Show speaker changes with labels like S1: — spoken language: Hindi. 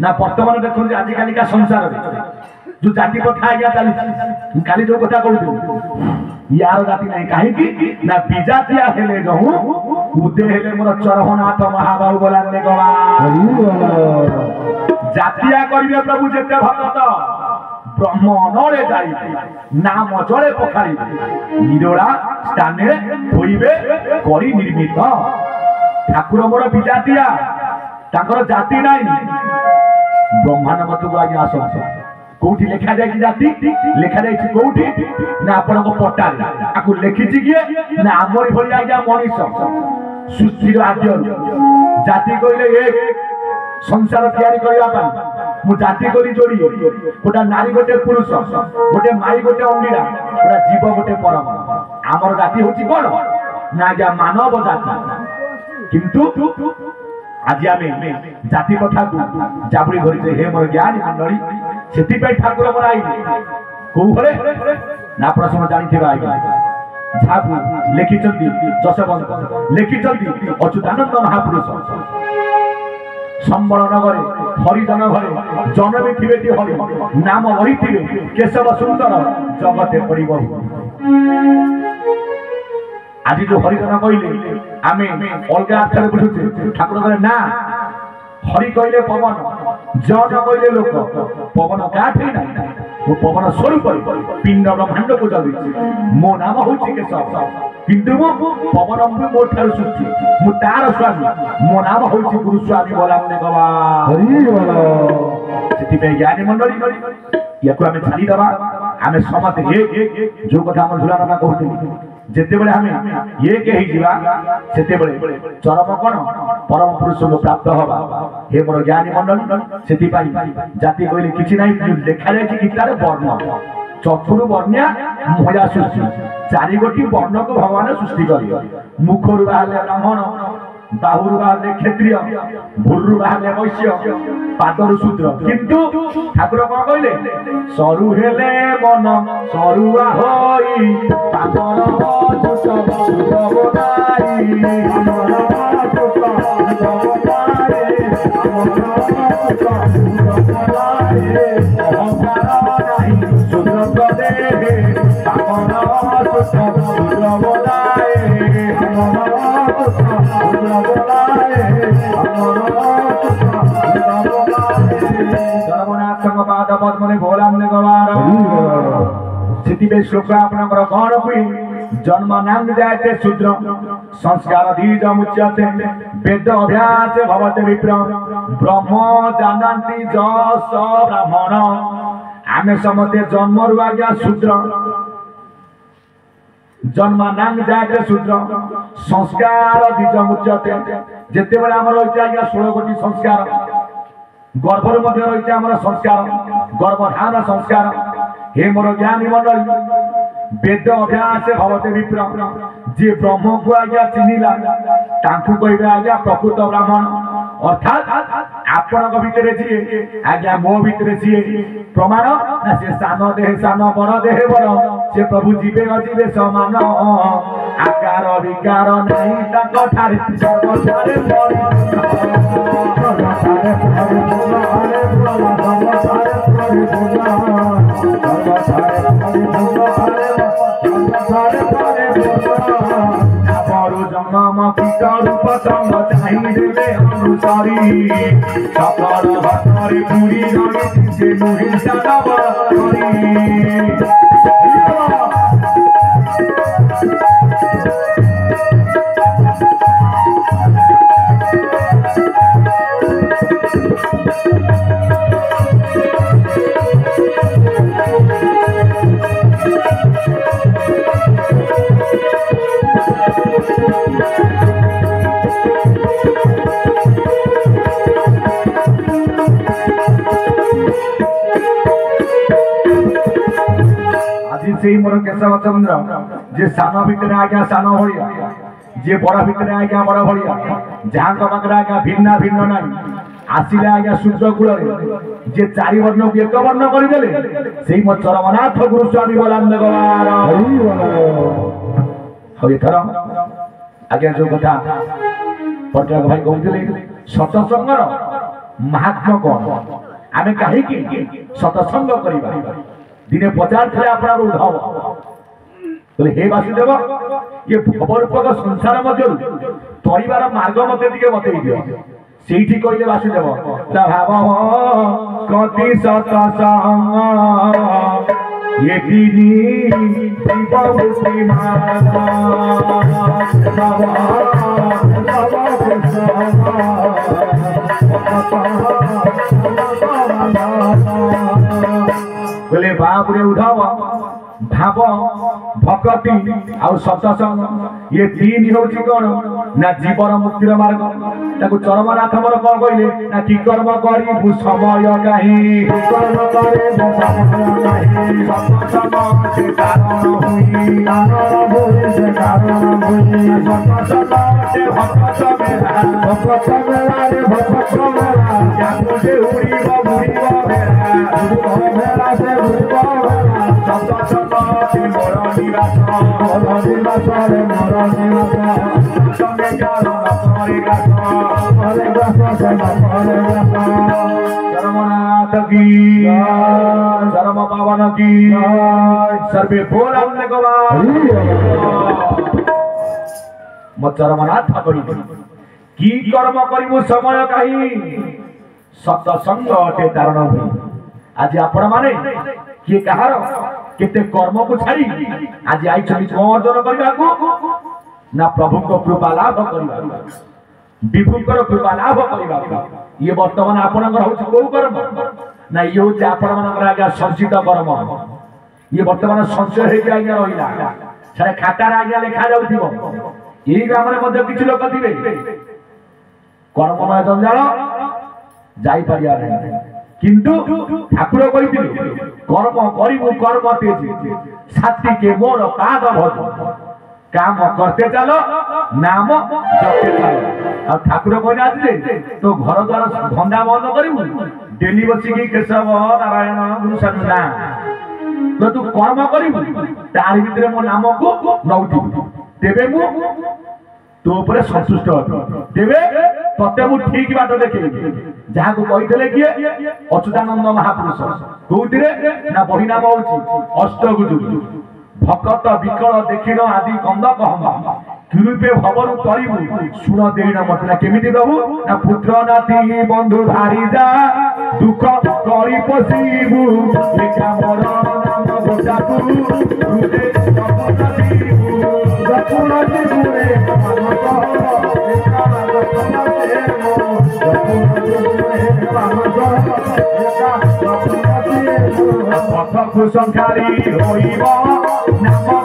S1: ना बर्तमान देखो आजिकल का संसार जो जाति प्रथा आज्ञा चली काली जो कथा कहूँ यार जाति नहीं कहीं ना विजातिया हेले कहूँ उदे हेले मोर चरहनाथ महाबाहु बोलाने गवा जातिया करिवे प्रभु जेते भगत ब्रह्म अनले जाई नाम जले पखारी निरोड़ा स्थाने होइबे करी निर्मित ठाकुर मोर विजातिया ताकर जाति नहीं ब्रह्मांड मतକୁ आगे आसंस कोठी लेखा जाय कि जाति लेखा जाय कि कोठी ना आपण को पटार आकु लेखिछि कि ना हमर भली आज्ञा मनीष सृष्टि आद्य जाति कइले एक संसार तयारी करबा पा मु जाति करी जोड़ी गोटा नारी गोटे पुरुष गोटे माई गोटे अंडीरा गोटा जीव गोटे परम हमर जाति होछि कोन ना आज्ञा मानव जाति किंतु आज आम जाति कथा को जाबुड़ी धरी हे मोर ज्ञानी मंडली से ठाकुर मोर आई कौ घरे ना प्रश्न जानी जहाँ लिखिं जशवंत लिखिं अच्युतानंद महापुरुष संबल नगरे हरिजन घरे जन भी थे हरि नाम वही थे केशव सुंदर जगते पड़ब आज जो हरिजन कहले आमे अलग अर्थ बुझुचे ठाकुर कहले ना हरि कहले पवन जन कहले लोक पवन काठी ना वो पवन स्वरूप पिंड ब्रह्मांड को चली मो नाम होछि केशव किंतु मो पवन मो ठार सृष्टि मु तार स्वामी मो नाम होछि गुरु स्वामी बोलाने गवा हरि बोल सेति पे ज्ञानी मंडली याको आमे छाड़ी दबा आमे समत एक जो कथा हम झुला ना कहते जेते बेले हमें ये के ही जीवा सेते बेले चरम कोन परम पुरुष को प्राप्त होबा हे मोर ज्ञानी मंडल सेति पाई जाति कहले किछि नाही लेखा जाय कि गीतारे वर्ण चतुर वर्ण्या मया सृष्टि चारि गोटी वर्ण को भगवान सृष्टि करी मुखरु बाहले ब्राह्मण बाहुरु बाहले क्षत्रिय भुरु बाहले वैश्य पादरु शूद्र किंतु ठाकुर कोन कहले सरु हेले मन सरुआ होई पादर जुट भवनाई हमर जुट भवनाई हमर जुट भवनाई शूद्र पदे हमर जुट भवनाई हमर श्लोक आपनकर कौन हुई जन्म नाम जायते शूद्र संस्कार दीज मुच्यते वेद अभ्यास भवते विप्र ब्रह्म जानन्ति जस ब्राह्मण आमे समते जन्म रुआज्ञा शूद्र जन्म नाम जायते शूद्र संस्कार दीज मुच्यते जेते बेले हमर होइछ आज्ञा 16 कोटी संस्कार गर्भर मध्य रही आम संस्कार गर्भधान संस्कार हे मोर ज्ञानी मंडली वेद अभ्यास भवते विप्र जे ब्रह्म को आज्ञा चिन्हिला तांकु कहबे आज्ञा प्रकृत ब्राह्मण अर्थात आपण भितर जी आज्ञा मो भितर जी प्रमाण ना से सान देह सान बड़ देह बड़ से प्रभु जीवे अजीवे समान आकार विकार नहीं ताको ठारे सर्वठारे जन्म पिता रूप संग चाहिए अनुसारी सकल हतारे पूरी गणित से मुहिं सदावा मोर केशव चंद्र जे सान भितर आज्ञा सान भलिया जे बड़ भितर आज्ञा बड़ भलिया जहाँ पाखे आज्ञा भिन्ना भिन्न नहीं आसिले आज्ञा सूर्य कूल जे चारि वर्ण को एक वर्ण करदेले से मो चरमनाथ गुरु स्वामी बोलांद गवार एथर आज्ञा जो कथा पटनायक भाई कहते सत्संगर महात्मा कौन आमे कहीं सत्संग करिबा दिने पचार थे अपना उद्धव बोले हे वासुदेव ये भवरूपक संसार मध्य तरिबार मार्ग मते दिके बतई दियो सेठी कहले वासुदेव भाव कति सत्संग ये दीनी जीवमुक्ति मार्ग बोले बाप रे उठाव भाव भक्ति आउ सत्संग ये तीन होची कोन ना जीवन मुक्तिर मार्ग ताको चरमनाथ मोर कोन कहले ना की कर्म करी समय काहे कर्म करे समय काहे सत्संग से कारण होई से कारण होई सत्संग से भक्त मेरा रे भक्त मेरा या मुझे उड़ी मेरा से सत्संग चरमनाथ की चरम पावन की सर्वे बोल चरमनाथ की कर्म करू समय कहीं सत्संग अटे कारण आज आपण माने किए कहार केते कर्म को छाड़ी आज आई छली अर्जन करबा को ना प्रभु को कृपा लाभ करबा विभुकर कृपा लाभ करबा ये वर्तमान आपनकर होछ को कर्म ना ये होछ आपनकर आगे संचित कर्म ये वर्तमान संचय हे आगे रहिला सारे खाता रे आगे लिखा जाउथिबो एही ग्राम रे मध्ये किछ लोक दिबे कर्ममय जंजाल जाई परिया नहीं किंतु ठाकुर कहिथिले कर्म करिबु कर्म तेजी साथी के मोर पाद भज काम करते चलो नाम जपते चलो आ ठाकुर कहना जे तो घर द्वार धंदा बंद करिबु डेली बसी के केशव नारायण गुरु सन्ना तो तू कर्म करिबु तार भीतर मो नाम को नउथि तेबे मु तो ऊपर संतुष्ट तेबे तते मु ठीक बाट देखि जहा को कहितले कि अच्युतानंद महापुरुष कोउतिरे ना बही नाम होची अष्टगुजु भक्त विकल देखिन आदि गंध कहमा किरूपे भवरु करिबु सुन देना मतला केमिति रहु ना पुत्र नाती बंधु भारी जा दुख करि पसिबु लेखा मोर नाम गोटाकु रुदे सपना दीबु सपना दीबुरे पथ कुसंखारी होइब नाम